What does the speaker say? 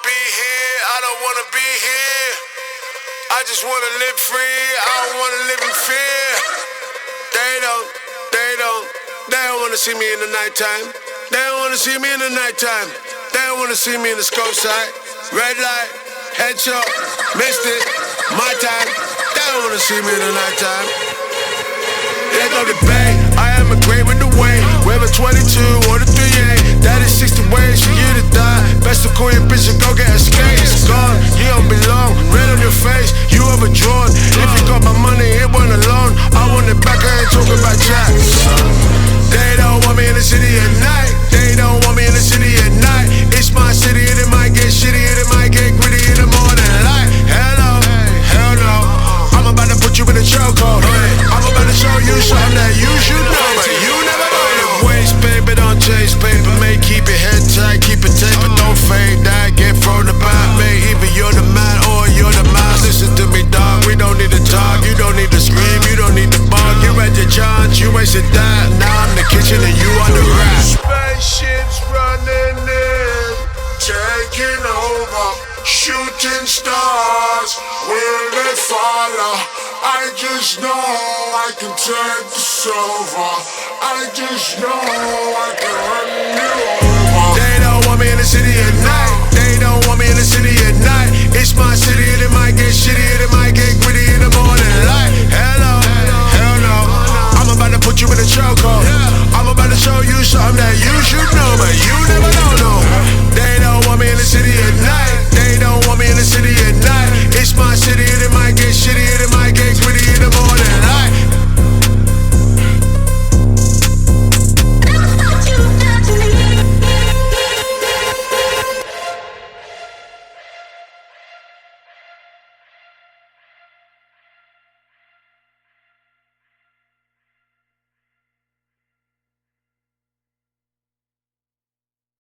be here, I don't wanna be here. I just wanna live free, I don't wanna live in fear. They don't wanna see me in the nighttime. They don't wanna see me in the nighttime. They don't wanna see me in the scope side. Red light, headshot, missed it, my time. They don't wanna see me in the nighttime. There go the bay, I am a great with the way. Whether 22 or the 38, that is 60 ways for you to die. Best to call your bitch and go get a skate. Gone, you don't belong, red on your face, you overdrawn. If you got my money, it went alone. I want it back, I ain't talking about jack. They don't want me in the city at night. They don't want me in the city at night. It's my city and it might get shitty and it might get gritty in the morning light. Hell no, I'm about to put you in a chokehold. I'm about to show you something that you should know, but you never know. Waste paper, don't chase paper, mate. Keep your head tight, keep it tight, but don't fade that. Get thrown about, mate. Either you're the man or you're the mouse. Listen to me, dog. We don't need to talk, you don't need to scream, you don't need to bark. You had your chance, you wasted that. Now I'm the kitchen and you on the rack. Spaceships running in, taking over, shooting stars. Will they follow? I just know I can take this over. I just know I can run you over. They don't want me in the city